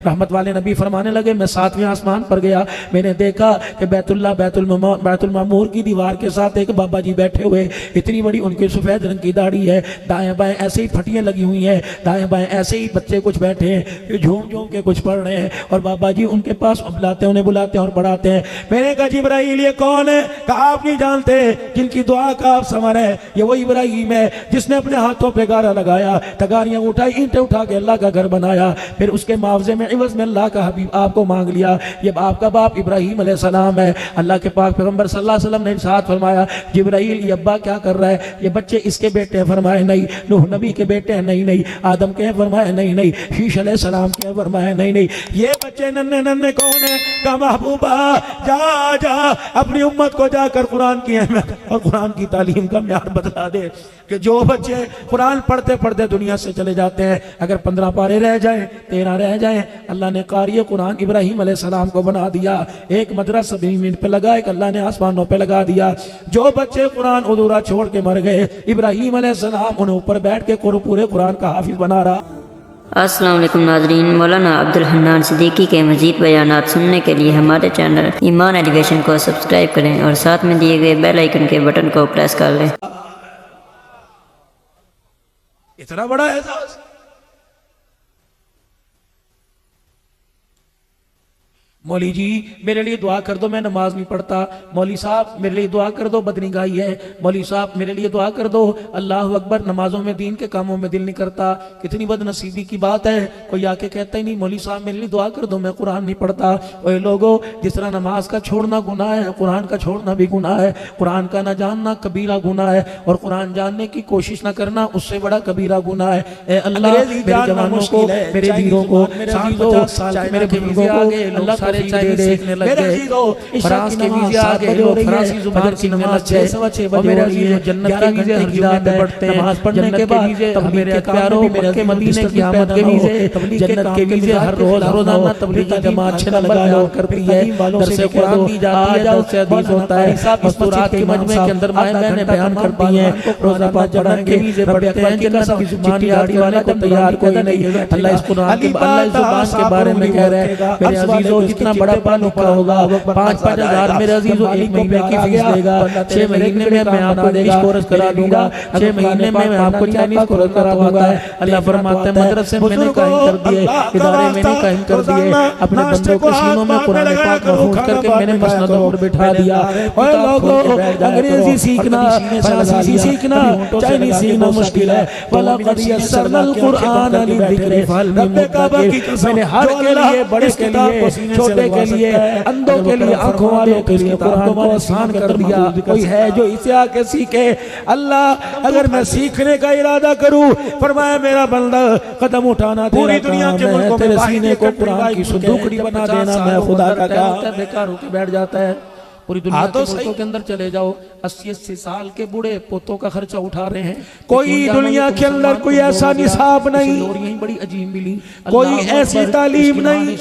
रहमत वाले नबी फरमाने लगे, मैं 7वें आसमान पर गया, मैंने देखा कि बैतुल मामूर की दीवार के साथ एक बाबा जी बैठे हुए, इतनी बड़ी उनकी सफ़ेद रंग की दाढ़ी है, दाएं बाएं ऐसे ही फटियाँ लगी हुई हैं, दाएं बाएं ऐसे ही बच्चे कुछ बैठे हैं, झूम झूम के कुछ पढ़ रहे हैं और बाबा जी उनके पास बुलाते हैं, उन्हें बुलाते हैं और पढ़ाते हैं। मैंने कहा जिब्राइल ये कौन है? कहा आप नहीं जानते, जिनकी दुआ का आप समर है, ये वही इब्राहिम है जिसने अपने हाथों पे गारा लगाया, तगारियाँ उठाई, ईंटें उठा के अल्लाह का घर बनाया, फिर उसके मुआवजे में इवज़ में अल्लाह का हबीब आपको मांग लिया। ये आपका बाप इब्राहिम अलैहिस्सलाम है। अल्लाह के पाक पैगंबर सल्लल्लाहु अलैहि वसल्लम ने इरशाद फरमाया, जिब्राइल ये अब्बा क्या कर रहा है? ये बच्चे इसके बेटे हैं? फरमाया नहीं। नूह नबी के बेटे हैं? नहीं नहीं। आदम के हैं? फरमाया नहीं नहीं। शीश अलैहिस्सलाम के हैं? फरमाया नहीं नहीं। ये बच्चे नन्हे नन्हे कौन है? का महबूबा जा जा अपनी उम्मत को जाकर कुरान की अहमियत और कुरान की तालीम का म्यार बतला दे कि जो बच्चे कुरान पढ़ते पढ़ते दुनिया से चले जाते हैं, अगर 15 पारे रह जाए, 13 रह जाए, अल्लाह ने कारी कुरान इब्राहिम अलैहिस्सलाम को बना दिया। एक मदरसा ज़मीन पे लगा, एक अल्लाह ने आसमानों पे लगा दिया। जो बच्चे कुरान अधूरा छोड़ के मर गए, इब्राहिम अलैहिस्सलाम उन्हें ऊपर बैठ के पूरे कुरान का हाफिज बना रहा। अस्सलाम वालेकुम नाज़रीन, मौलाना अब्दुल हन्नान सिद्दीकी के मज़ीद बयानात सुनने के लिए हमारे चैनल ईमान एजुकेशन को सब्सक्राइब करें और साथ में दिए गए बेल आइकन के बटन को प्रेस कर लें। इतना बड़ा एहसास। मौली जी मेरे लिए दुआ कर दो, मैं नमाज नहीं पढ़ता। मौली साहब मेरे लिए दुआ कर दो, बदनिगाही है। मौली साहब मेरे लिए दुआ कर दो, अल्लाह अकबर, नमाजों में, दीन के कामों में दिल नहीं करता। कितनी बदनसीबी की बात है, कोई आके कहता ही नहीं मौली साहब मेरे लिए दुआ कर दो, मैं कुरान नहीं पढ़ता। ओए लोगों, जिस तरह नमाज का छोड़ना गुनाह है, कुरान का छोड़ना भी गुनाह है। कुरान का ना जानना कबीरा गुनाह है और कुरान जानने की कोशिश ना करना उससे बड़ा कबीरा गुनाह है। ए अल्लाह मेरे जवानों को, मेरे वीरों को, मेरे बुजुर्गों को अल्लाह सीखने लग गए। फ्रांस के वीजे आ गए, लोग फ्रांसीसी जुबान की नमाज 6:15 बजे जन्नत के वीजे हर जुमे में पढ़ते हैं। नमाज पढ़ने के बाद तबलीग के प्यारों, मक्के मदीने की आमद के वीजे, जन्नत के वीजे हर रोज रोजाना तबलीग की जमात लगाया करती है। दरस कुरान दी जाती है, दरस हदीस होता है। मस्तूरात के मजमे के अंदर माएं बहनें बयान करती हैं, रोजा पाक जन्नत के वीजे पढ़ते हैं। जन्नत की जुबान गाड़ी वाले को तैयार कोई नहीं। अल्लाह इस कुरान के जुबान के बारे में कह रहे हैं, मेरे अजीजों जितना बड़ा पाल ऊपर होगा 5-5 हजार मेरे अजीजों एक महीने की फीस देगा। 6 महीने में मैं आपको इंग्लिश कोर्स करा दूंगा, 6 महीने में मैं आपको चाइनीज कोर्स करा दूंगा। अल्लाह फरमाते हैं मदरसे मैंने कायम कर दिए, इदारे मैंने कायम कर दिए, अपने बंदों के सीनों में कुरान पाक महफूज करके मैंने मसनदों पर बिठा दिया। ओए लोगों, अंग्रेजी सीखना, फारसी सीखना, चाइनीज सीखना मुश्किल है। वला कद यस्सरनल कुरान लिज़िक्रि फहल मिन मुद्दकिर। मैंने हर के लिए, बड़े के लिए, छोटे के लिए, अंधों के लिए, आंखों वालों के लिए कुरान को आसान कर दिया। कोई है जो इसे आके सीखे? अल्लाह अगर मैं सीखने का इरादा करूं, फरमाया मेरा बंदा कदम उठाना पूरी दुनिया के मुल्कों में, तेरे सीने को कुरान की सुदूकड़ी बना देना, मैं खुदा का काम। बेकार होकर बैठ जाता है। पूरी दुनिया के मुल्कों के अंदर चले जाओ, 80-80 साल के बूढ़े पोतों का खर्चा उठा रहे हैं। कोई दुनिया के अंदर कोई ऐसा निसाब नहीं, बड़ी अजीब मिली, कोई ऐसी तालीम नहीं,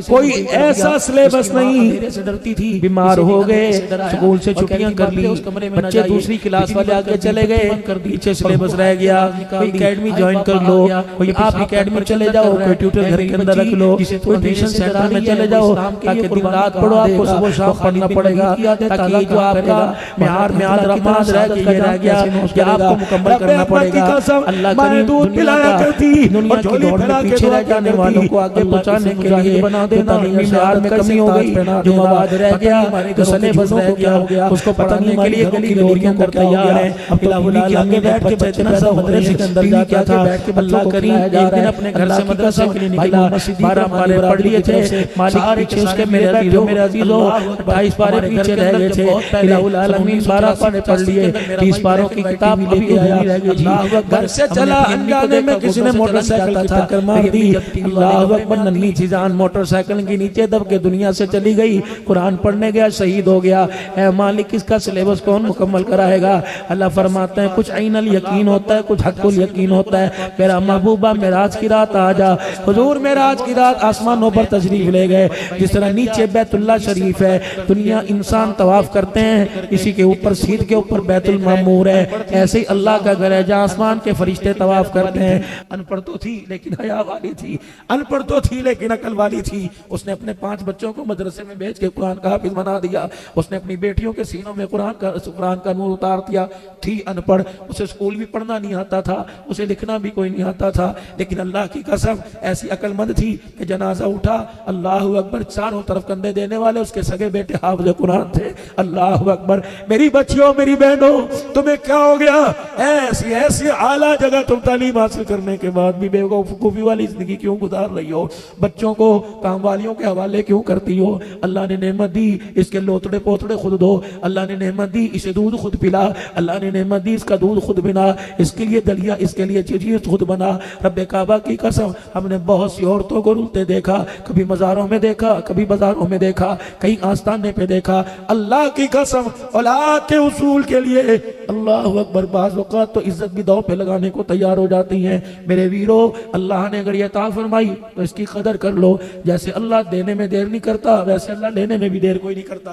कोई ऐसा सिलेबस नहीं। से डरती थी, बीमार हो गए, स्कूल से छुट्टियां कर ली, बच्चे दूसरी क्लास वाले आगे चले गए, पीछे सिलेबस रह गया। कोई एकेडमी ज्वाइन कर लो, कोई आप एकेडमी चले जाओ, कोई ट्यूटर घर के अंदर रख लो, कोई ट्यूशन सेंटर में चले जाओ ताकि दिन रात पढ़ो, आपको सुबह शाम पढ़ना पड़ेगा ताकि जो आपका म्यार नमाज रह गया कि आपको मुकम्मल करना पड़ेगा। अल्लाह करीम दुनिया की दौड़ में पीछे रह जाने वालों को आगे पहुंचाने के लिए बना देना। म्यार में कमी हो गई, जो मवाद रह गया, जो सिलेबस रह गया, उसको पढ़ाने के लिए गली गलियों को तैयार है। अब आगे बैठ के बचना सब मदरसे के अंदर जाता था। अल्लाह करीम एक दिन अपने घर से मदरसे के लिए निकला, 12 पारे पढ़ लिए थे। मालिक पीछे उसके मेरे अजीजों 28 पारे पीछे रह गए थे। इलाहुल आलमीन 12 पारे पढ़ लिए, 30 पारों की किताब अभी आया। घर से चला, अनजाने में किसी ने मोटरसाइकिल की टक्कर मार दी। अल्लाह अकबर, नन्ही सी जान मोटरसाइकिल के नीचे दब के दुनिया से चली गई। कुरान पढ़ने गया, शहीद हो गया। ऐ मालिक, इसका सिलेबस कौन मुकम्मल कराएगा? अल्लाह फरमाते हैं कुछ ऐनल यकीन होता है, कुछ हक़ुल यकीन होता है। मेरा महबूबा मेराज की रात आ जा। हुजूर मेराज की रात आसमानों पर तशरीफ ले गए। जिस तरह नीचे बैतुल्लाह शरीफ है, दुनिया दुनिया इंसान तवाफ करते हैं, इसी के ऊपर सीध के ऊपर बैतुल मामूर है। ऐसे ही अल्लाह का घर है जहाँ आसमान के फरिश्ते तवाफ करते हैं। अनपढ़ तो थी लेकिन हया वाली थी, अनपढ़ तो थी लेकिन अकल वाली थी। उसने अपने 5 बच्चों को मदरसे में भेज के कुरान का हाफिज बना दिया। उसने अपनी बेटियों के सीनों में कुरान का नूर उतार दिया। थी अनपढ़, उसे स्कूल भी पढ़ना नहीं आता था, उसे लिखना भी कोई नहीं आता था, लेकिन अल्लाह की कसम ऐसी अकलमंद थी कि जनाजा उठा, अल्लाह अकबर, चारों तरफ कंधे देने वाले उसके सगे बेटे हाफिज कुरान थे। अल्लाह अकबर। मेरी बच्चियों, मेरी बहनों, तुम्हें क्या हो गया? ऐसी ऐसी आला जगह तुम तालीम हासिल करने के बाद भी बेवकूफी वाली जिंदगी क्यों गुजार रही हो? बच्चों को काम वालियों के हवाले क्यों करती हो? अल्लाह ने नेमत दी, इसके लोतड़े पोतड़े खुद दो। अल्लाह ने नेमत दी, इसे दूध खुद पिला। अल्लाह ने नेमत दी, इसका दूध खुद बिना, इसके लिए दलिया, इसके लिए चीज खुद बना। रब्बे काबा की कसम, हमने बहुत सी औरतों को रुलते देखा, कभी मज़ारों में देखा, कभी बाजारों में देखा, कहीं आस्ताने पे देखा। अल्लाह की कसम, औलाद के उसूल के लिए अल्लाह अकबर, बाज़ औक़ात तो इज्जत भी दांव पे लगाने को तैयार हो जाती हैं। मेरे वीरों, अल्लाह ने अगर ये अता फरमाई तो इसकी कदर कर लो। जैसे अल्लाह देने में देर नहीं करता, वैसे अल्लाह लेने में भी देर कोई नहीं करता।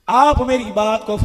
आप मेरी बात को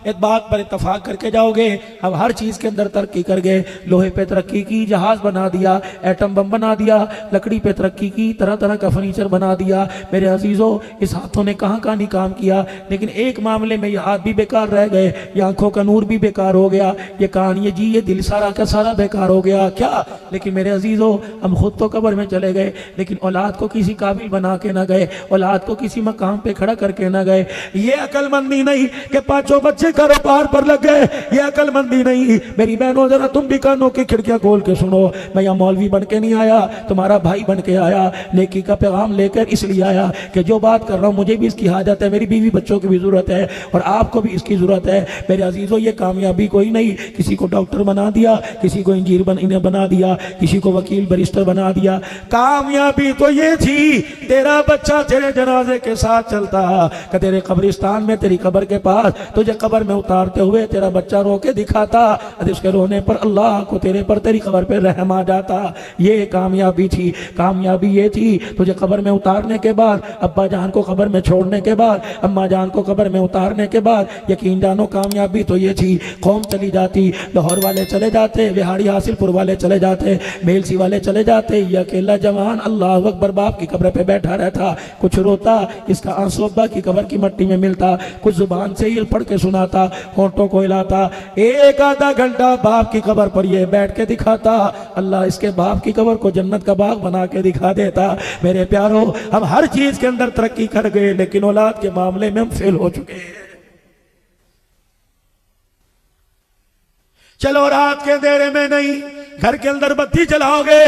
एक बात पर इत्तफाक करके जाओगे, हम हर चीज के अंदर तरक्की कर गए। लोहे पे तरक्की की, जहाज बना दिया, एटम बम बना दिया, लकड़ी पे तरक्की की, तरह तरह का फर्नीचर बना दिया। मेरे अजीजों, इस हाथों ने कहां कहां नहीं काम किया, लेकिन एक मामले में ये हाथ भी बेकार रह गए, ये आंखों का नूर भी बेकार हो गया, ये कान, ये जी, ये दिल सारा का सारा बेकार हो गया। क्या? लेकिन मेरे अजीजों, हम खुद तो कब्र में चले गए, लेकिन औलाद को किसी काबिल बना के ना गए, औलाद को किसी मकाम पे खड़ा करके ना गए। ये अकलमंदी नहीं कि 5 बच्चे कारोबार पर लग गए, ये अकलमंदी नहीं। मेरी बहनों, जरा तुम भी कानों की खिड़कियां खोल के सुनो। मैं यहाँ मौलवी बन के नहीं आया, तुम्हारा भाई बन के आया, नेकी का पैगाम लेकर इसलिए आया कि जो बात कर रहा हूँ मुझे भी इसकी हाजत है, मेरी बीवी बच्चों की भी जरूरत है और आपको भी इसकी जरूरत है। मेरे अजीजों, ये कामयाबी कोई नहीं, किसी को डॉक्टर बना दिया, किसी को इंजीनियर बना दिया, किसी को वकील बैरिस्टर बना दिया। कामयाबी तो ये थी, तेरा बच्चा तेरे जनाजे के साथ चलता, कि तेरे कब्रिस्तान में, तेरी कब्र के पास तुझे कब्र में उतारते हुए तेरा बच्चा रो के दिखाता, उसके रोने पर अल्लाह को तेरे पर, तेरी कब्र पे रहम आ जाता। ये कामयाबी थी। कामयाबी ये थी, तुझे कब्र में उतारने के बाद, अब्बा जान को कब्र में छोड़ने के बाद, अम्मा जान को कब्र में उतारने के बाद, यकीन जानो कामयाबी तो ये थी, कौम चली जाती, लाहौर वाले चले जाते, बिहाड़ी हासिलपुर वाले चले जाते, मेलसी वाले चले जाते, ये अकेला जवान अल्लाह अकबर बाप की कब्र पे बैठा रहता, कुछ रोता, इसका आंसू अब्बा की कब्र की मट्टी में मिलता, कुछ जुबान से ही पढ़ के सुनाता, होंठों को हिलाता, एक आधा घंटा बाप की कब्र पर ये बैठ के दिखाता, अल्लाह इसके बाप की कब्र को जन्नत का बाग बना के दिखा देता। मेरे प्यारों, हम हर चीज के अंदर तरक्की कर गए, लेकिन औलाद के मामले में हम फेल हो चुके हैं। चलो रात के अंधेरे में नहीं, घर के अंदर बत्ती जलाओगे,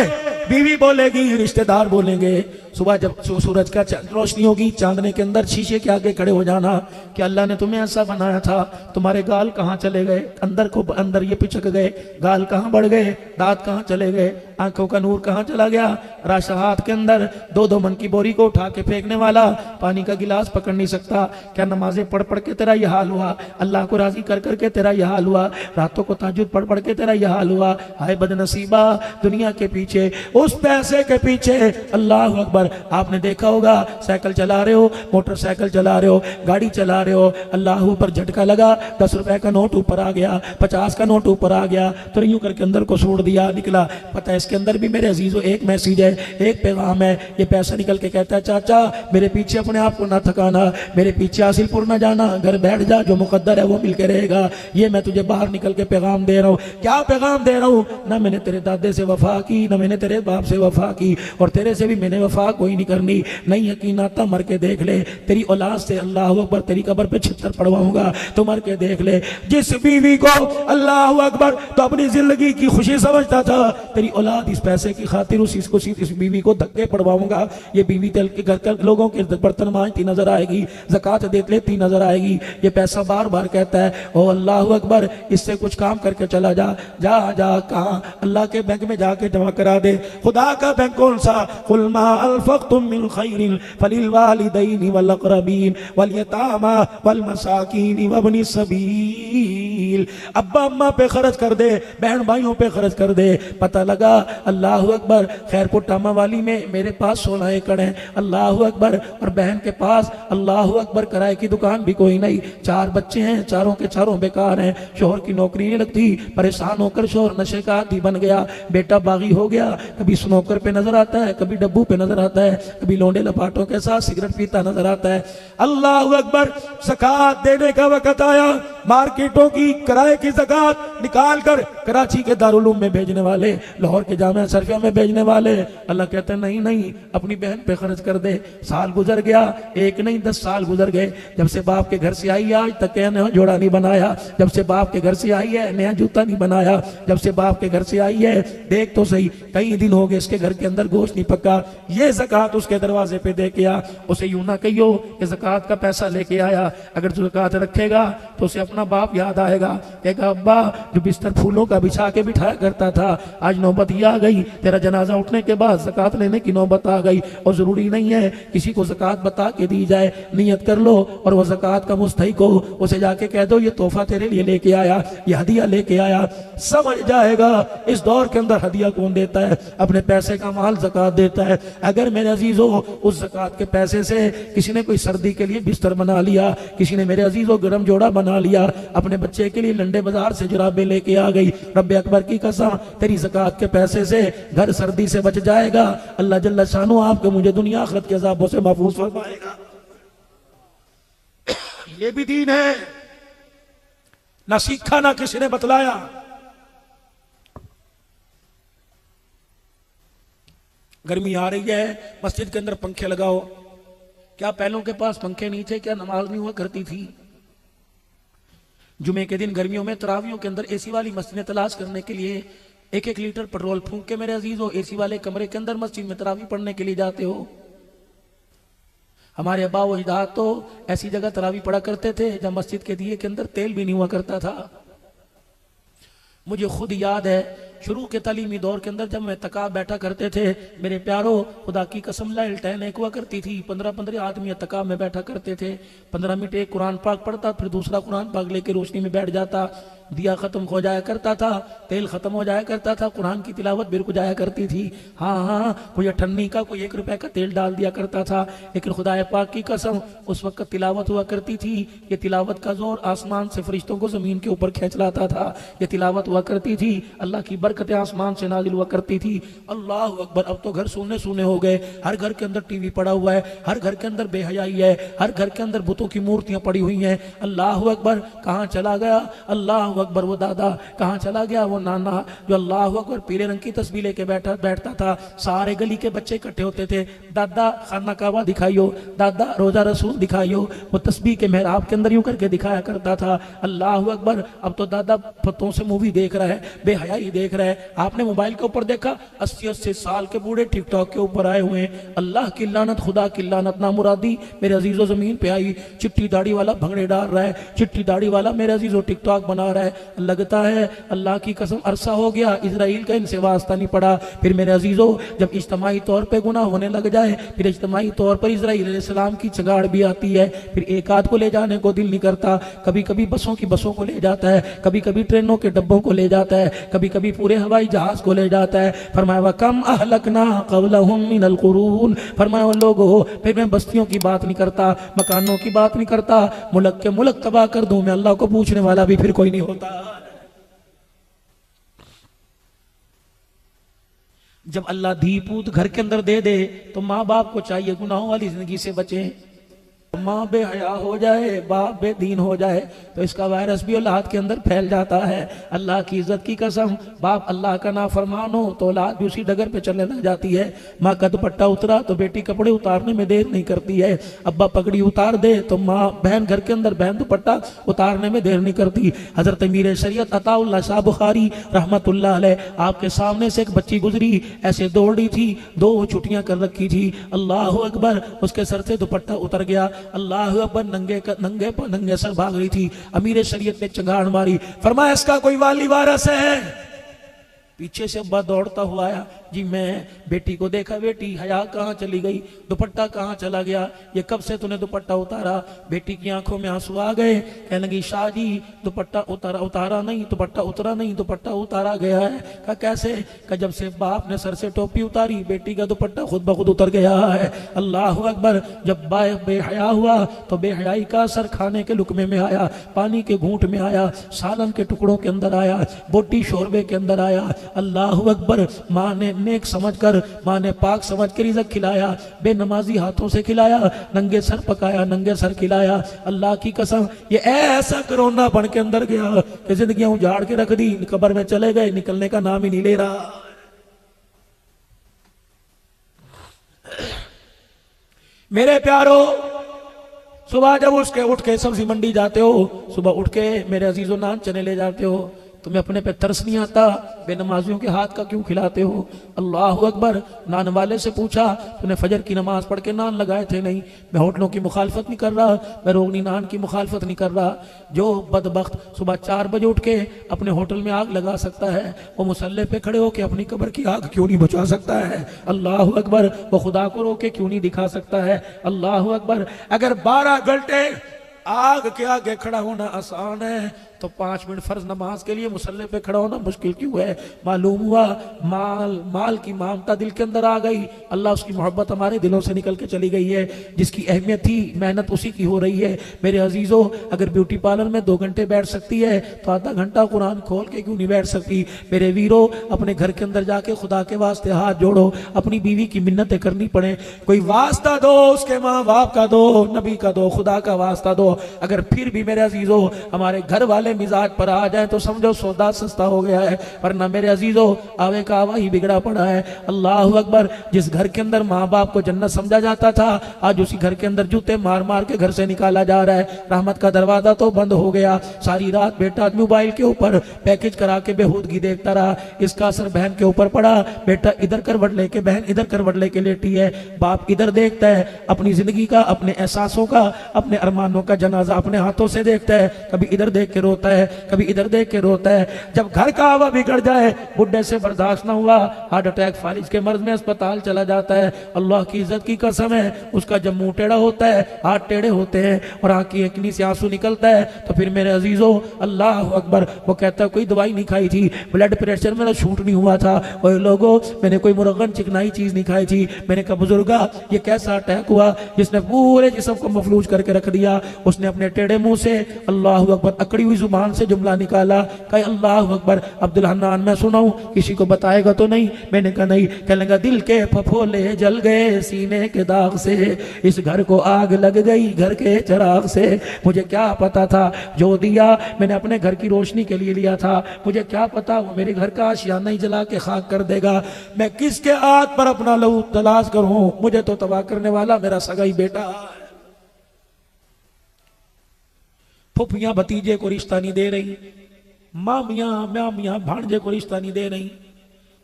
बीवी बोलेगी, रिश्तेदार बोलेंगे, सुबह जब सूरज का रोशनी होगी, चांदने के अंदर शीशे के आगे खड़े हो जाना कि अल्लाह ने तुम्हें ऐसा बनाया था, तुम्हारे गाल कहाँ चले गए, अंदर ये पिचक गए, गाल कहाँ बढ़ गए, दांत कहाँ चले गए, आंखों का नूर कहाँ चला गया। राशा हाथ के अंदर 2-2 मन की बोरी को उठा के फेंकने वाला पानी का गिलास पकड़ नहीं सकता। क्या नमाजें पढ़ पढ़ के तेरा यह हाल हुआ? अल्लाह को राजी कर करके तेरा यह हाल हुआ? रातों को ताजुद पढ़ पढ़ के तेरा यह हाल हुआ? हाय बदनसीबा, दुनिया के पीछे, उस पैसे के पीछे। अल्लाह अकबर। आपने देखा होगा, साइकिल चला रहे हो, मोटरसाइकिल चला रहे हो, गाड़ी चला रहे हो, अल्लाह ऊपर झटका लगा, 10 रुपए का नोट ऊपर आ गया, 50 का नोट ऊपर आ गया, तो यूं करके अंदर को छोड़ दिया, निकला। पता है इसके अंदर भी मेरे अजीजों एक मैसेज है, एक पैगाम है। ये पैसा निकल के कहता है, चाचा मेरे पीछे अपने आप को ना थकाना, मेरे पीछे हासिलपुर ना जाना, घर बैठ जा, जो मुकद्दर है वो मिल के रहेगा। ये मैं तुझे बाहर निकल के पैगाम दे रहा हूँ। क्या पैगाम दे रहा हूँ? ना मैंने तेरे दादे से वफा की, ना मैंने तेरे बाप से वफा की, और तेरे से भी मैंने वफा कोई नहीं करनी। नहीं यकीन आता, मर के देख ले, तेरी औलाद से अल्लाह अकबर तेरी कब्र पे छितर पड़वाऊंगा, तो मर के देख ले। जिस बीवी को अल्लाह अकबर तो अपनी जिंदगी की खुशी समझता था, तेरी औलाद इस पैसे की खातिर इस बीवी को धक्के पड़वाऊंगा। ये बीवी तेल के घर के लोगों के बर्तन मांजती नजर आएगी, ज़कात दे लेती नजर आएगी। ये पैसा बार बार कहता है, ओ अल्लाह अकबर, इससे कुछ काम करके चला जा। जा कहाँ? अल्लाह के बैंक में जाके जमा करा दे। खुदा का बैंक कौन सा? कुल मा अनफक़्तुम मिन खैरिन फलिलवालिदैनि वल अक़रबीन वल यतामा वल मसाकीन वब्नि सबील। अब्बा अम्मा पे खर्च कर दे, बहन भाइयों पे खर्च कर दे। पता लगा अल्लाह अकबर, खैरपुर टामा वाली में मेरे पास 16 एकड़ है, अल्लाह अकबर, और बहन के पास अल्लाह अकबर किराए की दुकान भी कोई नहीं, 4 बच्चे हैं, चारों के चारों बेकार हैं, शोहर की नौकरी नहीं लगती, परेशान होकर शोहर नशे का आदी बन गया, बेटा बागी हो गया, कभी स्नोकर पे नजर आता है, कभी डब्बू पे नजर आता है, कभी लोंडे लपाटों के साथ सिगरेट पीता नजर आता है। अल्लाह अकबर, ज़कात देने का वक्त आया, मार्केटों की किराए की ज़कात निकाल कर कराची के दारुल उलूम में भेजने वाले, लाहौर के जामिया सरफिया में भेजने वाले, अल्लाह कहते हैं नहीं नहीं, अपनी बहन पे खर्च कर दे। साल गुजर गया, एक नहीं 10 साल गुजर गए। जब से बाप के घर से आई है आज तक नया जोड़ा नहीं बनाया, जब से बाप के घर से आई है नया जूता नहीं बनाया, जब से बाप के घर से आई है देख तो सही कई दिन हो गए इसके घर के अंदर गोश्त नहीं पका। ये ज़कात उसके दरवाजे पे दे के आ, उसे यूं ना कहियो कि ज़कात का पैसा लेके आया, अगर तू ज़कात रखेगा तो उसे अपना बाप याद आएगा, कहेगा अब्बा जो बिस्तर फूलों का बिछा के बिठाया करता था, आज नौबत ही आ गई, तेरा जनाजा उठने के बाद ज़कात लेने की नौबत आ गई। और जरूरी नहीं है किसी को ज़कात बता के दी जाए, नियत कर लो और वो ज़कात का मुस्तहिक हो, उसे जाके कह दो ये तोहफा तेरे लिए लेके आया, ये हदिया लेके आया, समझ जाएगा इस दौर के अंदर हदिया कौन देता है, अपने पैसे का माल ज़कात देता है। अगर मेरे अजीजों उस ज़कात के पैसे से किसी ने कोई सर्दी के लिए बिस्तर बना लिया, किसी ने मेरे अजीजों गर्म जोड़ा बना लिया, अपने बच्चे के लिए लंडे बाजार से जुराबे लेके आ गई, रब्बे अकबर की कसम तेरी ज़कात के पैसे से घर सर्दी से बच जाएगा, अल्लाह जल्ला शानो आपको मुझे दुनिया आखिरत के अज़ाबों से महफूज फरमाएगा। ये भी दीन है, ना सीखा ना किसी ने बतलाया। गर्मी आ रही है, मस्जिद के अंदर पंखे लगाओ। क्या पहलों के पास पंखे नहीं थे? क्या नमाज नहीं हुआ करती थी? जुमे के दिन गर्मियों में तरावियों के अंदर एसी वाली मस्जिदें तलाश करने के लिए 1-1 लीटर पेट्रोल फूंक के मेरे अजीजों एसी वाले कमरे के अंदर मस्जिद में तरावी पढ़ने के लिए जाते हो। हमारे अब्बा व अजदाद तो ऐसी जगह तरावी पढ़ा करते थे जब मस्जिद के दिए के अंदर तेल भी नहीं हुआ करता था। मुझे खुद याद है शुरू के तालीमी दौर के अंदर जब मैं तकाब बैठा करते थे, मेरे प्यारो खुदा की कसम लाइल एक हुआ करती थी, 15-15 आदमी तकाब में बैठा करते थे। 15 मिनट एक कुरान पाक पढ़ता, फिर दूसरा कुरान पाक लेके रोशनी में बैठ जाता, दिया खत्म हो जाया करता था, तेल खत्म हो जाया करता था, कुरान की तिलावत बिरक जाया करती थी। हाँ, कोई 98 का कोई 1 रुपए का तेल डाल दिया करता था, लेकिन खुदा पाक की कसम उस वक्त तिलावत हुआ करती थी। ये तिलावत का जोर आसमान से फरिश्तों को जमीन के ऊपर खींच लाता था। ये तिलावत हुआ करती थी, अल्लाह की बरकतें आसमान से नाजिल हुआ करती थी। अल्लाह अकबर। अब तो घर सोने सोने हो गए, हर घर के अंदर टीवी पड़ा हुआ है, हर घर के अंदर बेहयाई है, हर घर के अंदर बुतों की मूर्तियां पड़ी हुई हैं। अल्लाह अकबर। कहाँ चला गया अल्लाह अकबर वो दादा, कहाँ चला गया वो नाना जो अल्लाह अकबर पीले रंग की तस्बीह लेके बैठता था। सारे गली के बच्चे इकट्ठे होते थे, दादा खाना काबा दिखाइयो, दादा रोजा रसूल दिखाइयो। वो तस्बीह के मेहराब के अंदर यूं करके दिखाया करता था। अल्लाह अकबर। अब तो दादा पत्तों से मूवी देख रहा है, बेहयाई देख रहा है। आपने मोबाइल के ऊपर देखा 80-80 साल के बूढ़े टिकटॉक के ऊपर आए हुए हैं। अल्लाह की लानत, खुदा की लानत ना मुरादी मेरे अजीजों जमीन पे आई। चिट्टी दाढ़ी वाला भंगड़े डाल रहा है, चिट्टी दाढ़ी वाला मेरे अजीजों टिकटॉक बना रहा है। लगता है अल्लाह की कसम अरसा हो गया इजराइल का इनसे वास्ता नहीं पड़ा। फिर मेरे अजीजों जब इज्तमाई तौर पे गुनाह होने लग जाए, फिर इज्तमाई तौर पर इजराइल अलैहिस्सलाम की चगाड़ भी आती है। फिर एक आध को ले जाने को दिल नहीं करता, कभी कभी बसों को ले जाता है, कभी कभी ट्रेनों के डब्बों को ले जाता है, कभी कभी पूरे हवाई जहाज को ले जाता है। फरमाया वकम अहलकना क़ब्लहुम मिनल क़ुरून। फरमाया लोगों, फिर मैं बस्तियों की बात नहीं करता, मकानों की बात नहीं करता, मुल्क के मुल्क तबाह कर दूं मैं, अल्लाह को पूछने वाला भी फिर कोई नहीं होता। जब अल्लाह धी पूत घर के अंदर दे दे तो माँ बाप को चाहिए गुनाहों वाली जिंदगी से बचें। माँ बेहया हो जाए, बाप बेदीन हो जाए तो इसका वायरस भी औलाद के अंदर फैल जाता है। अल्लाह की इज्जत की कसम, बाप अल्लाह का नाफरमान हो तो औलाद भी उसी डगर पे चलने लग जाती है। माँ का दुपट्टा उतरा तो बेटी कपड़े उतारने में देर नहीं करती है। अब्बा पगड़ी उतार दे तो माँ बहन घर के अंदर बहन दुपट्टा उतारने में देर नहीं करती। हजरत अमीर शरीयत अताउल्लाह शाह बुखारी रहमतुल्लाह अलैह, आपके सामने से एक बच्ची गुजरी, ऐसे दौड़ रही थी, 2 छुट्टियां कर रखी थी। अल्लाह अकबर। उसके सर से दुपट्टा उतर गया। अल्लाह अकबर। नंगे सर भाग रही थी। अमीर शरीयत ने चंगाड़ मारी, फरमाया इसका कोई वाली वारस है? पीछे से अब्बा दौड़ता हुआ आया, जी मैं बेटी को देखा, बेटी हया कहाँ चली गई, दुपट्टा कहाँ चला गया, ये कब से तूने दुपट्टा उतारा। बेटी की आंखों में आंसू आ गए, कहने लगी शाह जी दुपट्टा उतारा नहीं, दुपट्टा उतरा नहीं, दुपट्टा उतारा गया है। कहा कैसे? कहा जब से बाप ने सर से टोपी उतारी बेटी का दुपट्टा खुद ब खुद उतर गया है। अल्लाह अकबर। जब बेहया हुआ तो बेहयाई का असर खाने के लुकमे में आया, पानी के घूंट में आया, सालन के टुकड़ों के अंदर आया, बोटी शोरबे के अंदर आया। अल्लाह अकबर। माँ ने नेक समझकर, माँ ने पाक समझ कर रिज़्क़ खिलाया, बेनमाजी हाथों से खिलाया, नंगे सर पकाया, नंगे सर खिलाया। अल्लाह की कसम ये ऐसा कोरोना बन के अंदर गया कि जिंदगियां उजाड़ के रख दी, कब्र में चले गए, निकलने का नाम ही नहीं ले रहा। मेरे प्यारो, सुबह जब उठ के सब्जी मंडी जाते हो, सुबह उठ के मेरे अजीजों नान चने ले जाते हो, तुम्हें अपने पे तरस नहीं आता, बेनमाजियों के हाथ का क्यों खिलाते हो। अल्लाह अकबर। नान वाले से पूछा तूने फजर की नमाज पढ़ के नान लगाए थे? नहीं। मैं होटलों की मुखालफत नहीं कर रहा, मैं रोगनी नान की मुखालफत नहीं कर रहा। जो बदबख्त सुबह 4 बजे उठ के अपने होटल में आग लगा सकता है, वो मुसल्ले पे खड़े होकर अपनी कब्र की आग क्यों नहीं बुझा सकता है। अल्लाह अकबर। वो खुदा को रोके क्यों नहीं दिखा सकता है। अल्लाह अकबर। अगर 12 घंटे आग के आगे खड़ा होना आसान है तो 5 मिनट फर्ज नमाज के लिए मुसल्ले पे खड़ा होना मुश्किल क्यों है। मालूम हुआ माल की ममता दिल के अंदर आ गई, अल्लाह उसकी मोहब्बत हमारे दिलों से निकल के चली गई है। जिसकी अहमियत थी मेहनत उसी की हो रही है। मेरे अजीजों, अगर ब्यूटी पार्लर में 2 घंटे बैठ सकती है तो आधा घंटा कुरान खोल के क्यों नहीं बैठ सकती। मेरे वीरों, अपने घर के अंदर जाके खुदा के वास्ते हाथ जोड़ो, अपनी बीवी की मिन्नतें करनी पड़े, कोई वास्ता दो, उसके माँ बाप का दो, नबी का दो, खुदा का वास्ता दो। अगर फिर भी मेरे अजीजों हमारे घर वाले मिजाज पर आ जाए तो समझो सौदा सस्ता हो गया है, वरना मेरे अजीजों आवे का आवा ही बिगड़ा पड़ा है। अल्लाह अकबर। जिस घर के अंदर माँ बाप को जन्नत समझा जाता था, आज उसी घर के अंदर जूते मार मार के घर से निकाला जा रहा है। रहमत का दरवाजा तो बंद हो गया। सारी रात बेटा मोबाइल के ऊपर पैकेज करा के बेहूदगी देखता रहा, इसका असर बहन के ऊपर पड़ा। बेटा इधर करवट लेके, बहन इधर करवट लेके लेटी है, बाप इधर देखता है, अपनी जिंदगी का, अपने एहसासों का, अपने अरमानों का जनाजा अपने हाथों से देखता है। कभी इधर देख के रोता है, कभी इधर देख के रोता है। जब घर का हवा बिगड़ जाए, बुढ़े से बर्दाश्त ना हुआ, हार्ट अटैक फालिज के मर्ज में अस्पताल चला जाता है। अल्लाह की इज्जत की कसम है, उसका जब मुंह टेढ़ा होता है, हाथ टेढ़े होते हैं और आंख की एकनी से आंसू निकलता है, तो फिर मेरे अजीजों अल्लाह अकबर। वो कहता है कोई दवाई नहीं खाई थी, ब्लड प्रेशर मेरा शूट नहीं हुआ था, और लोगों मैंने कोई मुरगन चिकनाई चीज नहीं खाई थी। मैंने कहा बुजुर्गा ये कैसा अटैक हुआ जिसने पूरे जिस्म को मफलूज करके रख दिया। उसने अपने टेढ़े मुंह से अल्लाह अकबर अकड़ी हुई जुबान से जुमला निकाला, कहा अल्लाह अकबर। अब्दुल हन्नान मैं सुनाऊं, किसी को बताएगा तो नहीं। मैंने कहा नहीं। कहने लगा दिल के फफोले जल गए सीने के दाग से, इस घर को आग लग गई घर के चिराग से। मुझे क्या पता था जो दिया मैंने अपने घर की रोशनी के लिए लिया था, मुझे क्या पता वो मेरे घर का आशियाना ही जला के खाक कर देगा। मैं किसके हाथ पर अपना लहू तलाश करूं, मुझे तो तबाह करने वाला मेरा सगाई बेटा। फुफियां भतीजे को रिश्ता नहीं दे रही, मामियां भांजे को रिश्ता नहीं दे रही,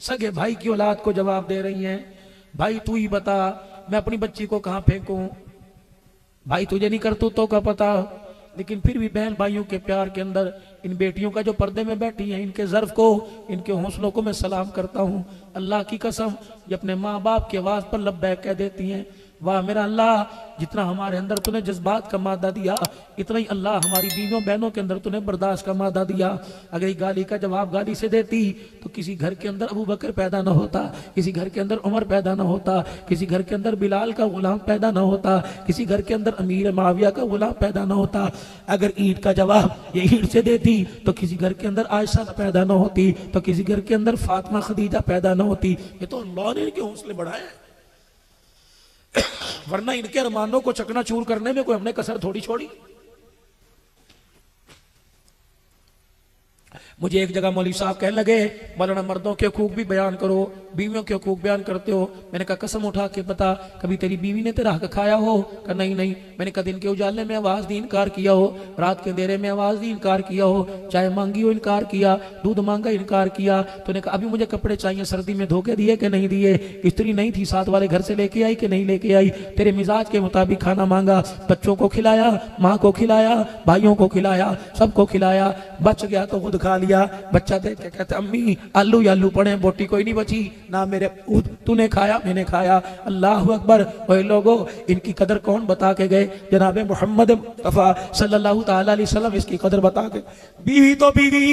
सगे भाई की औलाद को जवाब दे रही हैं, भाई तू ही बता मैं अपनी बच्ची को कहां फेंकूं। भाई तुझे नहीं करतूतों का पता, लेकिन फिर भी बहन भाइयों के प्यार के अंदर इन बेटियों का जो पर्दे में बैठी हैं, इनके ज़र्फ को, इनके हौसलों को मैं सलाम करता हूं। अल्लाह की कसम ये अपने माँ बाप की आवाज़ पर लब्बैक कह देती हैं। वाह मेरा अल्लाह, जितना हमारे अंदर तूने जज्बात का मादा दिया, इतना ही अल्लाह हमारी बीवियों बहनों के अंदर तूने बर्दाश्त का मादा दिया। अगर ये गाली का जवाब गाली से देती तो किसी घर के अंदर अबू बकर पैदा ना होता, किसी घर के अंदर उमर पैदा ना होता, किसी घर के अंदर बिलाल का गुलाम पैदा ना होता, किसी घर के अंदर अमीर माविया का गुलाम पैदा ना होता। अगर ईंट का जवाब ये ईंट से देती तो किसी घर के अंदर आयशा पैदा ना होती, तो किसी घर के अंदर फातिमा खदीजा पैदा ना होती। ये तो अल्लाह ने इनके हौसले बढ़ाए, वरना इनके अरमानों को चकनाचूर करने में कोई हमने कसर थोड़ी छोड़ी। मुझे एक जगह मौलवी साहब कहने लगे मौलाना मर्दों के हकूक भी बयान करो, बीवियों के हकूक बयान करते हो। मैंने कहा कसम उठा के बता कभी तेरी बीवी ने तेरा हक खाया हो? कहा नहीं नहीं। मैंने कहा दिन के उजाले में आवाज़ दी इनकार किया हो, रात के अंधेरे में आवाज़ दी इनकार किया हो, चाय मांगी हो इनकार किया, दूध मांगा इनकार किया। तूने कहा अभी मुझे कपड़े चाहिए, सर्दी में धोखे दिए कि नहीं दिए, स्त्री नहीं थी साथ वाले घर से लेके आई कि नहीं लेके आई, तेरे मिजाज के मुताबिक खाना मांगा, बच्चों को खिलाया, माँ को खिलाया, भाइयों को खिलाया, सबको खिलाया, बच गया तो खुद खा लिया। बच्चा देख के कहता अम्मी आलू आलू पड़े, बोटी कोई नहीं बची ना मेरे, तूने खाया मैंने खाया। अल्लाह अकबर। ओए लोगो, इनकी कदर कौन बता के गए? जनाब मोहम्मद मुस्तफा सल्लल्लाहु ताला अलैहि वसल्लम इसकी कदर बता के। बीवी तो बीवी,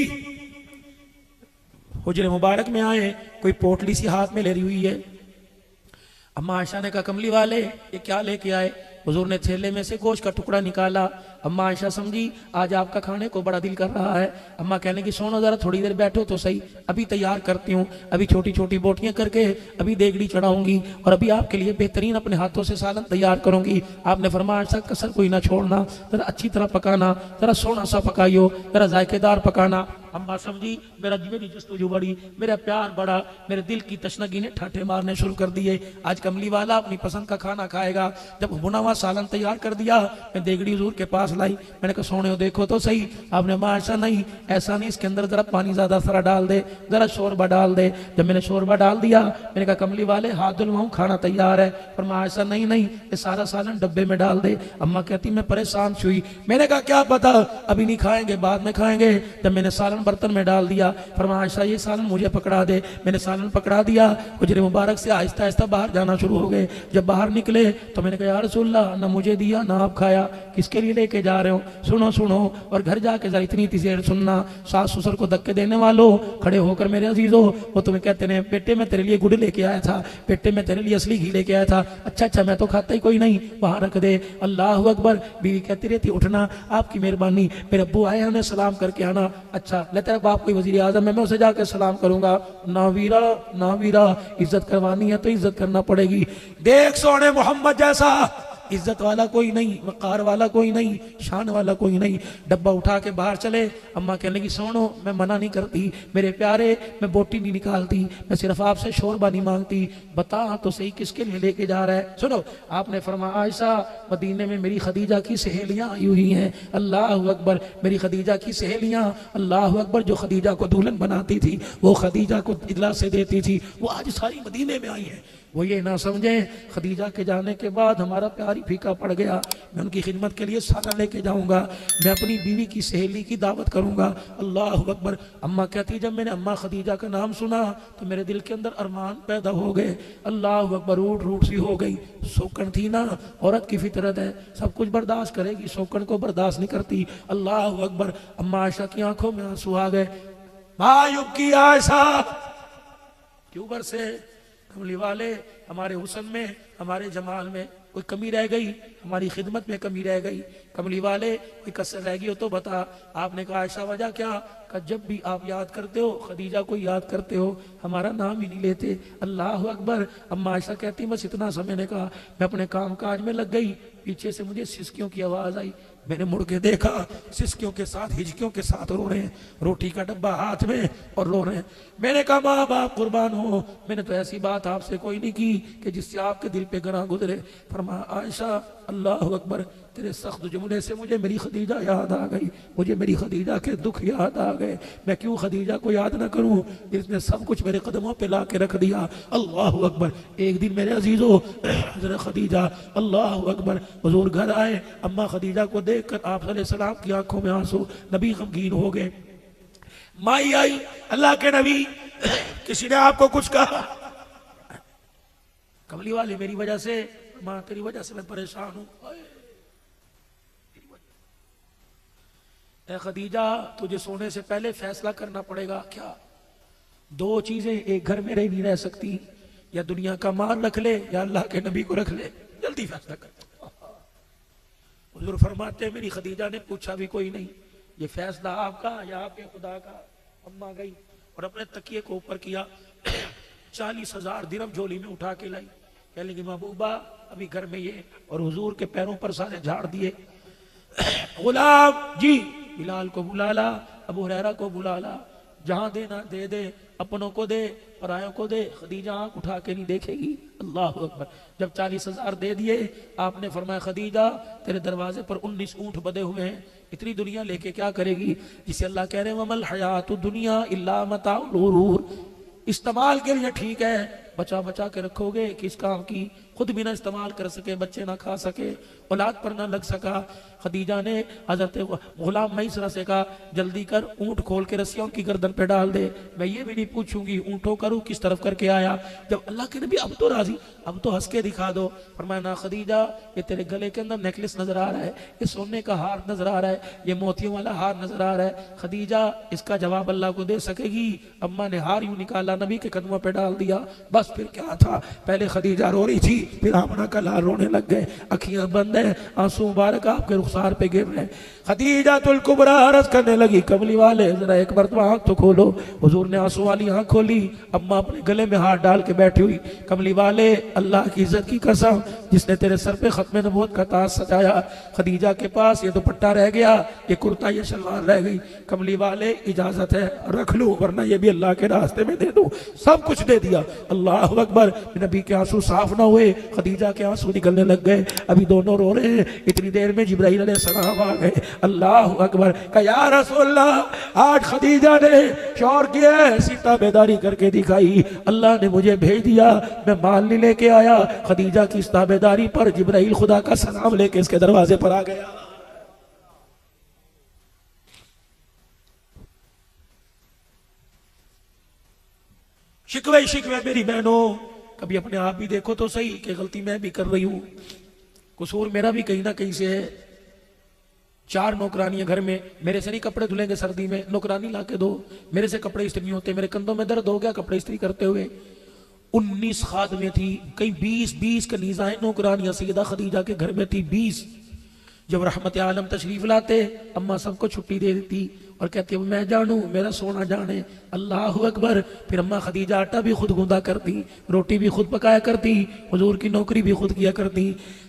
हुजरे मुबारक में आए, कोई पोटली सी हाथ में ले रही हुई है। अम्मा आयशा ने कहा कमली वाले ये क्या लेके आए? हुजूर ने थैले में से गोश्त का टुकड़ा निकाला। अम्मा आयशा समझी आज आपका खाने को बड़ा दिल कर रहा है। अम्मा कहने की सोनो जरा थोड़ी देर बैठो तो सही, अभी तैयार करती हूँ, अभी छोटी छोटी बोटियां करके अभी देगड़ी चढ़ाऊंगी और अभी आपके लिए बेहतरीन अपने हाथों से सालन तैयार करूंगी। आपने फरमाया आयशा कसर कोई ना छोड़ना, जरा अच्छी तरह पकाना, जरा सोना सा पकाइयो, जरा जायकेदार पकाना। अम्मा समझी मेरी जस्तुजू बढ़ी, मेरा प्यार बढ़ा, मेरे दिल की तशनगी ने ठाठे मारने शुरू कर दिए। आज कमली वाला अपनी पसंद का खाना खाएगा। जब बुना हुआ सालन तैयार कर दिया, मैं देगड़ी हुजूर के पास लाई। मैंने कहा सोने देखो तो सही। आपने माँ ऐसा नहीं, ऐसा नहीं, इसके अंदर जरा पानी ज्यादा सारा डाल दे, जरा शोरबा डाल दे। जब मैंने शोरबा डाल दिया, मैंने कहा कमली वाले हाथ धुलवाऊं, खाना तैयार है। और माँ ऐसा नहीं नहीं, ये सारा सालन डब्बे में डाल दे। अम्मा कहती मैं परेशान हुई। मैंने कहा क्या पता अभी नहीं खाएंगे बाद में खाएंगे। जब मैंने सालन बर्तन में डाल दिया, फरमाया आयशा ये सालन मुझे पकड़ा दे। मैंने सालन पकड़ा दिया। हुजरे मुबारक से आहिस्ता आहिस्ता बाहर जाना शुरू हो गए। जब बाहर निकले तो मैंने कहा या रसूलल्लाह, ना मुझे दिया ना आप खाया, किसके लिए लेके जा रहे हो? सुनो सुनो, और घर जाके जरा इतनी देर सुनना। सास ससुर को धक्के देने वालों खड़े होकर मेरे अजीजों, वो तुम्हें कहते हैं बेटे मैं तेरे लिए गुड़ लेके आया था, बेटे मैं तेरे लिए असली घी लेके आया था। अच्छा अच्छा मैं तो खाता ही कोई नहीं, वहां रख दे। अल्लाह अकबर। बीवी कहती रहती उठना, आपकी मेहरबानी, मेरे अब्बू आए उन्हें सलाम करके आना। अच्छा ले तेरा बाप कोई वजीर आजम है, मैं उसे जाकर सलाम करूंगा। ना वीरा ना वीरा, इज्जत करवानी है तो इज्जत करना पड़ेगी। देख सोने मोहम्मद जैसा इज्जत वाला कोई नहीं, वकार वाला कोई नहीं, शान वाला कोई नहीं। डब्बा उठा के बाहर चले। अम्मा कहने की सुनो मैं मना नहीं करती मेरे प्यारे, मैं बोटी नहीं निकालती, मैं सिर्फ आपसे शोरबा नहीं मांगती, बता तो सही किसके लिए लेके जा रहा है? सुनो, आपने फरमाया आयशा मदीने में मेरी खदीजा की सहेलियां आई हुई हैं। अल्लाह अकबर। मेरी खदीजा की सहेलियां, अल्लाह अकबर, जो खदीजा को दुल्हन बनाती थी, वो खदीजा को इजला से देती थी, वो आज सारी मदीने में आई है। वो ये ना समझें खदीजा के जाने के बाद हमारा प्यार ही फीका पड़ गया। मैं उनकी खिदमत के लिए सारा लेके जाऊंगा, मैं अपनी बीवी की सहेली की दावत करूंगा। अल्लाह अकबर। अम्मा कहती जब मैंने अम्मा खदीजा का नाम सुना तो मेरे दिल के अंदर अरमान पैदा हो गए। अल्लाह अकबर। रूठ रूठ सी हो गई। सोकन थी ना, औरत की फितरत है, सब कुछ बर्दाश्त करेगी, सोकन को बर्दाश्त नहीं करती। अल्लाह अकबर। अम्मा आयशा की आंखों में आंसू आ गए। मायूब की आयशा क्यों बरसे? कमली वाले हमारे हुस्न में, हमारे जमाल में कोई कमी रह गई, हमारी खिदमत में कमी रह गई? कमली वाले कोई कसर रह गई हो तो बता। आपने कहा आयशा वजह क्या? कहा जब भी आप याद करते हो खदीजा को याद करते हो, हमारा नाम ही नहीं लेते। अल्लाह अकबर। अम्मा आयशा कहती बस इतना समय ने कहा, मैं अपने काम काज में लग गई, पीछे से मुझे सिसकियों की आवाज आई। मैंने मुड़ के देखा, सिसकियों के साथ हिचकियों के साथ रो रहे हैं, रोटी का डब्बा हाथ में और रो रहे हैं। मैंने कहा माँ बाप कुर्बान हो, मैंने तो ऐसी बात आपसे कोई नहीं की कि जिससे आपके दिल पे गना गुजरे। फरमाया आयशा अल्लाह अकबर, तेरे सख्त जुमले से मुझे मेरी खदीजा याद आ गई, मुझे मेरी खदीजा के दुख याद आ गए। मैं क्यों खदीजा को याद ना करूं जिसने सब कुछ मेरे कदमों पे ला के रख दिया। अल्लाह अकबर। एक दिन मेरे अजीजों जरा खदीजा, अल्लाह अकबर, हुजूर घर आए। अम्मा खदीजा को देखकर आप सल्लल्लाहु अलैहि वसल्लम की आंखों में आंसू, नबी गमगीन हो गए। माई आई, अल्लाह के नबी किसी ने आपको कुछ कहा? कमली वाले मेरी वजह से, माँ तेरी वजह से मैं परेशान हूं। खदीजा तुझे सोने से पहले फैसला करना पड़ेगा। क्या? दो चीजें एक घर में नहीं रह सकती, या दुनिया का माल रख ले या अल्लाह के नबी को रख ले। जल्दी फैसला कर। हुजूर फरमाते मेरी खदीजा ने पूछा भी कोई नहीं, ये फैसला आपका या आपके खुदा का? अम्मा गई और अपने तकिए को ऊपर किया, 40,000 दिरहम झोली में उठा के लाई। कह लगी महबूबा अभी घर में ये, और हुजूर के पैरों पर सारे झाड़ दिए। गुलाम जी बिलाल को बुला ला, अबू हुरैरा को बुला ला, जहां देना दे दे, अपनों को दे परायों को दे। खदीजा आंख उठा के नहीं देखेगी। अल्लाह अकबर। जब 40,000 दे दिए, आपने फरमाया खदीजा तेरे दरवाजे पर 19 ऊंट बंधे हुए हैं, इतनी दुनिया लेके क्या करेगी? जिसे अल्लाह कह रहे हैं वमल हयातु दुनिया इल्ला मताउल गुरूर, इस्तेमाल के लिए ठीक है, बचा बचा के रखोगे किस काम की? खुद भी ना इस्तेमाल कर सके, बच्चे ना खा सके, औलाद पर ना लग सका। खदीजा ने हजरत गुलाम मैसरा से कहा जल्दी कर, ऊंट खोल के रस्सियां उनकी गर्दन पे डाल दे, मैं ये भी नहीं पूछूंगी ऊंटों करूँ किस तरफ करके आया। जब अल्लाह के नबी अब तो राजी, अब तो हंस के दिखा दो। फरमाया ना खदीजा, ये तेरे गले के अंदर नेकलेस नजर आ रहा है, ये सोने का हार नजर आ रहा है, ये मोतियों वाला हार नजर आ रहा है। खदीजा इसका जवाब अल्लाह को दे सकेगी? अम्मा ने हार यूं निकाला, नबी के कदमों पे डाल दिया। बस फिर क्या था, पहले खदीजा रो रही थी, फिर आमना का लाल रोने लग गए, अखियां बंद है, आंसू मुबारक आपके रुखसार पे गिर रहे। खदीजा तुल कुबरा अर्ज करने लगी, कमली वाले जरा एक मरतबा आंख तो खोलो। हुजूर ने आंसू वाली आंख खोली, अम्मा अपने गले में हाथ डाल के बैठी हुई। कमली वाले अल्लाह की इज्जत की कसम, जिसने तेरे सर पे खत्म नबूवत का ताज सजाया, खदीजा के पास ये दुपट्टा रह गया, ये कुर्ता ये शलवार रह गई। कमली वाले इजाजत है रख लो, वरना ये भी अल्लाह के रास्ते में दे दो। सब कुछ दे दिया। अल्लाह अकबर। नबी के आंसू साफ ना हुए, खदीजा के आंसू निकलने लग गए। अभी दोनों रो रहे हैं, इतनी देर में जिब्राइल अलैहिस्सलाम आ गए। अल्लाह अकबर। कहा या रसूलल्लाह, आज खदीजा ने शौर किया, ऐसी ताबेदारी करके दिखाई, अल्लाह ने मुझे भेज दिया, मैं माल नहीं लेके आया। खदीजा की इस ताबेदारी पर जिब्राइल खुदा का सलाम लेके इसके दरवाजे पर आ गया। शिकवे शिकवे मेरी बहनों, कभी अपने आप भी देखो तो सही कि गलती मैं भी कर रही हूं, कसूर मेरा भी कहीं ना कहीं से है। 4 नौकरानियां घर में, मेरे से नहीं कपड़े धुलेंगे सर्दी में, नौकरानी ला के दो, मेरे से कपड़े इस्त्री नहीं होते, मेरे कंधों में दर्द हो गया कपड़े इस्त्री करते हुए। 19 खादमें थी, कई 20 कनीज़ाएं नौकरानियां सैयदा खदीजा के घर में थी 20। जब रहमत आलम तशरीफ लाते, अम्मा सबको छुट्टी दे देती और कहती है मैं जानू मेरा सोना जाने। अल्लाह अकबर। फिर अम्मा खदीजा आटा भी खुद गूंदा करती, रोटी भी खुद पकाया करती, हुजूर की नौकरी भी खुद किया करती।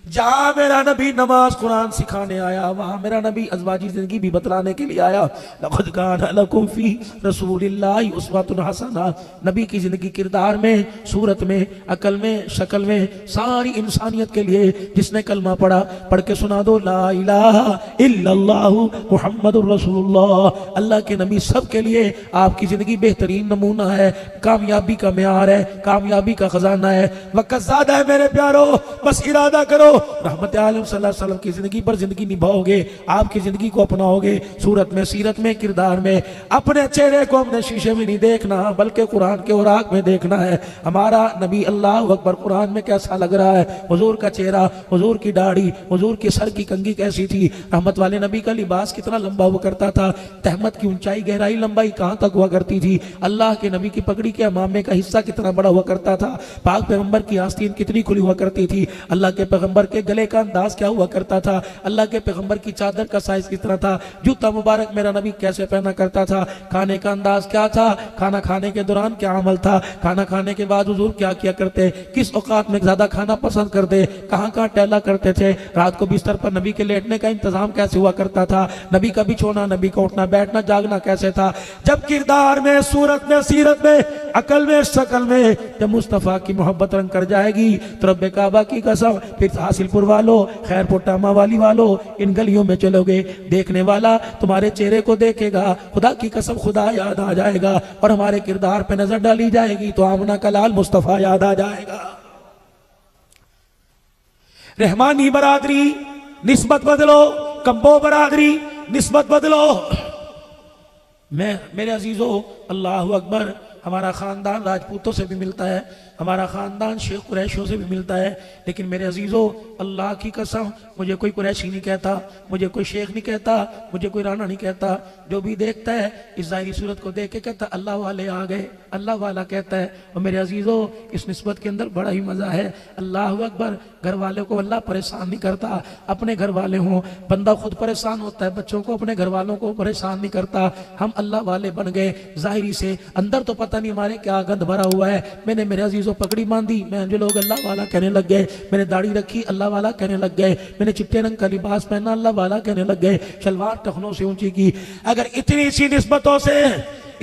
जहां मेरा नबी नमाज कुरान सिखाने आया, वहां मेरा नबी अज़वाजी जिंदगी भी बतलाने के लिए आया। लक़द काना लकुम फी रसूलिल्लाहि उस्वतुन हसना। नबी की जिंदगी, किरदार में, सूरत में, अकल में, शक्ल में, सारी इंसानियत के लिए जिसने कलमा पढ़ा, पढ़ के सुना दो ला इलाहा इल्लल्लाहु मुहम्मदुर रसूलुल्लाह। अल्लाह के नबी सब के लिए आपकी जिंदगी बेहतरीन नमूना है, कामयाबी का म्यार है, कामयाबी का खजाना है। वक़्त ज़्यादा है मेरे प्यारो, बस इरादा करो, रहमत आलम सल्लल्लाहु अलैहि वसल्लम की जिंदगी पर जिंदगी निभाओगे, आपकी जिंदगी को अपनाओगे, सूरत में, सीरत में, किरदार में। अपने चेहरे को अपने शीशे में नहीं देखना, बल्कि कुरान के औराक में देखना है। हमारा नबी अल्लाह अकबर कुरान में कैसा लग रहा है, हुजूर का चेहरा, हुजूर की दाढ़ी, हुजूर की सर की कंघी कैसी थी, रहमत वाले नबी का लिबास कितना लंबा हुआ करता था, तहमत की ऊंचाई गहराई लंबाई कहां तक हुआ करती थी, अल्लाह के नबी की पगड़ी के अमामे का हिस्सा कितना बड़ा हुआ करता था, पाक पैगंबर की आस्तीन कितनी खुली हुआ करती थी, अल्लाह के पैगंबर के गले का अंदाज क्या हुआ करता था, अल्लाह के पैगंबर की चादर का साइज कितना था, जूता मुबारक मेरा नबी कैसे पहना करता था, खाने का अंदाज क्या था, खाना खाने के दौरान क्या अमल था, खाना खाने के बाद हुजूर क्या किया करते, किस औकात में ज्यादा खाना पसंद करते, कहां कहां टहला करते थे, रात को बिस्तर पर नबी के लेटने का इंतजाम कैसे हुआ करता था, नबी का बिछोना, नबी का उठना बैठना जागना कैसे था। जब किरदार में, सूरत में, सीरत में, अकल में, शकल में जब मुस्तफा की मोहब्बत रंग कर जाएगी तो रब्बे काबा की कसम, फिर हासिलपुर वालों, खैरपुर टामा वाली वालों, इन गलियों में चलोगे, देखने वाला तुम्हारे चेहरे को देखेगा, खुदा की कसम खुदा याद आ जाएगा, और हमारे किरदार पे नजर डाली जाएगी तो आमना का लाल मुस्तफा याद आ जाएगा। रहमानी बरादरी निस्बत बदलो, कम्बो बरादरी निस्बत बदलो। मैं मेरे अजीजों, अल्लाह अकबर, हमारा खानदान राजपूतों से भी मिलता है, हमारा खानदान शेख कुरैशियों से भी मिलता है, लेकिन मेरे अजीजों अल्लाह की कसम मुझे कोई कुरैशी नहीं कहता, मुझे कोई शेख नहीं कहता, मुझे कोई राणा नहीं कहता। जो भी देखता है इस ज़ाहिरी सूरत को देख के कहता अल्लाह वाले आ गए, अल्लाह वाला कहता है। और मेरे अजीजों इस निस्बत के अंदर बड़ा ही मज़ा है। अल्लाह अकबर। घर वाले को अल्लाह परेशान नहीं करता, अपने घर वाले हों, बंदा खुद परेशान होता है, बच्चों को, अपने घर वालों को परेशान नहीं करता। हम अल्लाह वाले बन गए ज़ाहिरी से, अंदर तो पता नहीं हमारे क्या गंद भरा हुआ है। मैंने मेरे अजीजों पगड़ी बांधी, मैं जो लोग अल्लाह वाला कहने लग गए, मैंने दाढ़ी रखी अल्लाह वाला कहने लग गए, मैंने चिट्टे रंग का लिबास पहना अल्लाह वाला कहने लग गए, शलवार टखनों से ऊंची की। अगर इतनी सी निस्बतों से,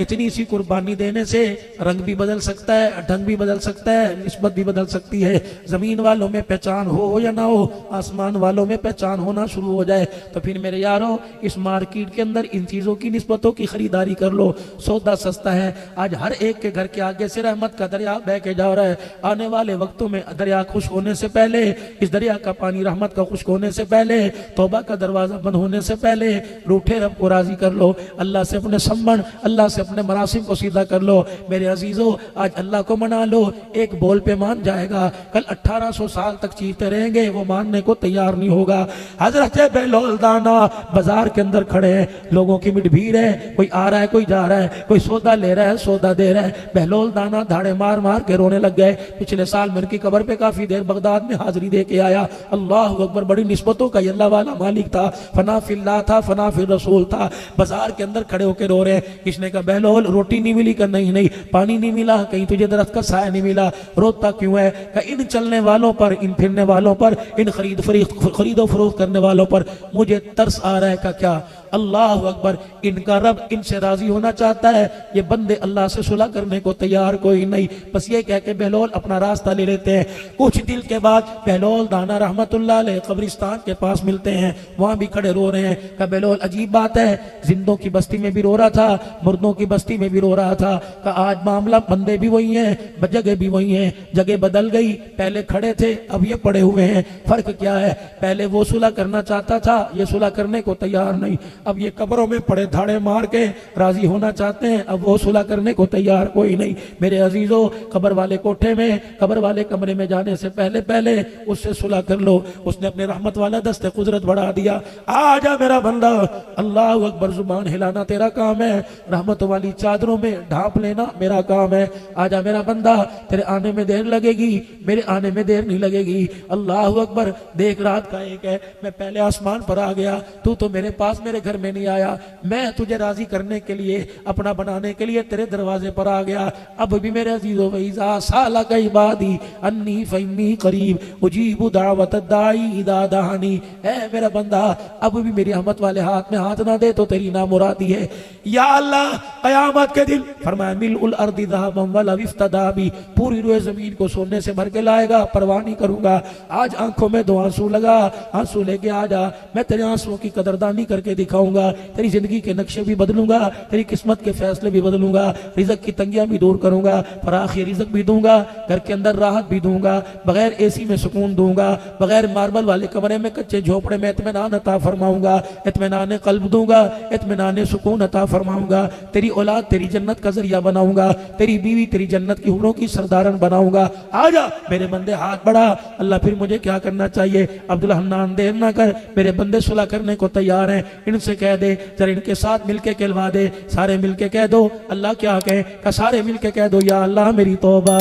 इतनी सी कुर्बानी देने से रंग भी बदल सकता है, ढंग भी बदल सकता है, निस्बत भी बदल सकती है। जमीन वालों में पहचान हो या ना हो, आसमान वालों में पहचान होना शुरू हो जाए तो फिर मेरे यारों इस मार्केट के अंदर इन चीजों की निस्बतों की खरीदारी कर लो। सौदा सस्ता है। आज हर एक के घर के आगे से रहमत का दरिया बह के जा रहा है। आने वाले वक्तों में दरिया खुश्क होने से पहले, इस दरिया का पानी रहमत का खुश्क होने से पहले, तौबा का दरवाजा बंद होने से पहले रूठे रब को राजी कर लो। अल्लाह से अपने सम्मन, अल्लाह से अपने मरासिम को सीधा कर लो। मेरे अजीजों आज अल्लाह को मना लो। एक बोल पे मान जाएगा, कल 1800 साल तक चीखते रहेंगे, वो मानने को तैयार नहीं होगा। हजरत बेलोल दाना बाजार के अंदर खड़े हैं, लोगों की मिट भीड़ है, कोई आ रहा है कोई जा रहा है, कोई सौदा ले रहा है सौदा दे रहा है। बेलोल दाना धाड़े मार मार के रोने लग गए। पिछले साल मैं उनकी कब्र पे काफी देर बगदाद में हाजिरी दे के आया। अल्लाह अकबर, बड़ी निस्बतों का अल्लाह वाला मालिक था, फना फिल्लाह था, फना फिर रसूल था। बाजार के अंदर खड़े होकर रो रहे हैं। किसने कहा बेलोल रोटी नहीं मिली? का नहीं नहीं, पानी नहीं मिला? कहीं तुझे दरख्त का साया नहीं मिला? रोता क्यों है? का इन चलने वालों पर, इन फिरने वालों पर, इन खरीदो फरोख्त करने वालों पर मुझे तरस आ रहा है। का क्या? अल्लाह अकबर, इनका रब इनसे राजी होना चाहता है। ये बंदे अल्लाह से सुलह करने को तैयार कोई नहीं। बस ये कह के बेलोल अपना रास्ता ले लेते हैं। कुछ दिल के बाद बेलोल दाना रहमतुल्लाह अलैह कब्रिस्तान के पास मिलते हैं, वहां भी खड़े रो रहे हैं। का बेलोल अजीब बात है, जिंदों की बस्ती में भी रो रहा था, मुर्दों की बस्ती में भी रो रहा था। का आज मामला, बंदे भी वही हैं, जगह भी वही है, जगह बदल गई। पहले खड़े थे, अब ये पड़े हुए हैं। फर्क क्या है? पहले वो सुलह करना चाहता था, ये सुलह करने को तैयार नहीं। अब ये कब्रों में पड़े धाड़े मार के राजी होना चाहते हैं, अब वो सुलह करने को तैयार कोई नहीं। मेरे अजीजों, कब्र वाले कोठे में, कब्र वाले कमरे में जाने से पहले पहले उससे सुलह कर लो। उसने अपने रहमत वाला दस्ते कुदरत बढ़ा दिया। आजा मेरा बंदा, अल्लाह अकबर, जुबान हिलाना तेरा काम है, रहमत वाली चादरों में ढांप लेना मेरा काम है। आजा मेरा बंदा, तेरे आने में देर लगेगी, मेरे आने में देर नहीं लगेगी। अल्लाह अकबर, देख रात का एक है, मैं पहले आसमान पर आ गया, तू तो मेरे पास मेरे घर में नहीं आया। मैं तुझे राजी करने के लिए, अपना बनाने के लिए तेरे दरवाजे पर आ गया। अब भी मेरे अजीजों वईज़ा साला कई बादी अन्नी फइन्नी करीब उजीबु दावत दाई इदा दहानी। है मेरा बंदा, अब भी मेरी रहमत वाले हाथ में हाथ ना दे तो तेरी नामुरादी है। या अल्लाह, कयामत के दिन फरमाया मिल उल अर्दी ज़हबन वला इफ्तदाबी, पूरी रोए जमीन को सोने से भर के लाएगा, परवाह नहीं करूंगा। आज आंखों में दो आंसू लगा, आंसू लेके आ जा, मैं तेरे आंसुओं की कदरदानी करके दिखाऊंगा। तेरी जिंदगी के नक्शे भी बदलूंगा, तेरी किस्मत के फैसले भी बदलूंगा, रिज़्क़ की तंगियां भी दूर करूंगा, फराखी रिज़्क़ भी दूंगा, घर के अंदर राहत भी दूंगा, बगैर एसी में सुकून दूंगा, बगैर मार्बल वाले कमरे में कच्चे झोपड़े में इत्मीनान अता फरमाऊंगा, इत्मीनान कल्ब दूंगा, इत्मीनान सुकून अता फरमाऊंगा। तेरी औलाद तेरी जन्नत का जरिया बनाऊंगा, तेरी बीवी तेरी जन्नत की हुरों की सरदारन बनाऊंगा। आजा मेरे बंदे, हाथ बढ़ा। अल्लाह, फिर मुझे क्या करना चाहिए? अब्दुल हन्नान, देर ना कर, मेरे बंदे सुलह करने को तैयार हैं, इनसे कह दे जरा, इनके साथ मिलके कहलवा दे। सारे मिलके कह दो। अल्लाह क्या कहे? का सारे मिलके कह दो, या अल्लाह मेरी तौबा।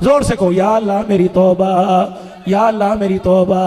जोर से कहो, या अल्लाह मेरी तौबा, या अल्लाह मेरी तौबा।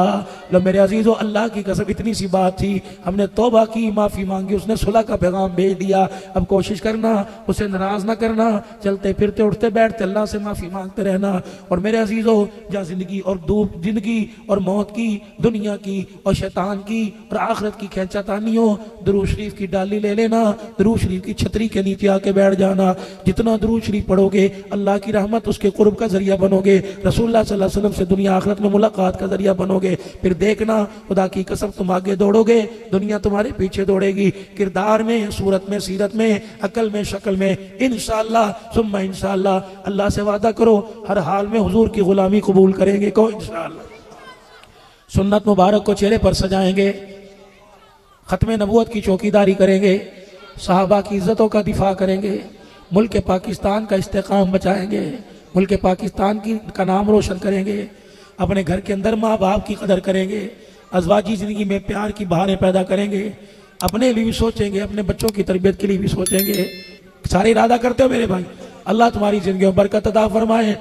लो मेरे अजीजों, अल्लाह की कसम, इतनी सी बात थी, हमने तौबा की, माफी मांगी, उसने सुलह का पैगाम भेज दिया। अब कोशिश करना, उसे नाराज ना करना, चलते फिरते उठते बैठते अल्लाह से माफी मांगते रहना। और मेरे अजीजों, जहाँ जिंदगी और जिंदगी और मौत की, दुनिया की और शैतान की और आखिरत की खैंचातानी हो, दुरूद शरीफ की डाली ले लेना, दुरूद शरीफ की छतरी के नीचे आके बैठ जाना। जितना दुरूद शरीफ पढ़ोगे, अल्लाह की रहमत, उसके कुर्ब का जरिया बनोगे, रसूलुल्लाह सल्लल्लाहु अलैहि वसल्लम से दुनिया आखिरत में मुलाकात का जरिया बनोगे। फिर देखना, खुदा की कसम, तुम आगे दौड़ोगे, दुनिया तुम्हारे पीछे दौड़ेगी। किरदार में, सूरत में, सीरत में, अकल में, शक्ल में, इंशाअल्लाह सुम्मा इंशाअल्लाह। अल्लाह से वादा करो, हर हाल में हुजूर की गुलामी कबूल करेंगे को इंशाअल्लाह। सुन्नत मुबारक को चेहरे पर सजाएंगे, खत्म नबूवत की चौकीदारी करेंगे, सहाबा की इज्जतों का दिफा करेंगे, मुल्क पाकिस्तान का इस्तेकाम बचाएंगे, मुल्क पाकिस्तान का नाम रोशन करेंगे, अपने घर के अंदर माँ बाप की कदर करेंगे, अज़वाजी ज़िंदगी में प्यार की बहारें पैदा करेंगे, अपने लिए भी सोचेंगे, अपने बच्चों की तरबियत के लिए भी सोचेंगे। सारे इरादा करते हो मेरे भाई? अल्लाह तुम्हारी ज़िंदगी में बरकत अता फरमाए।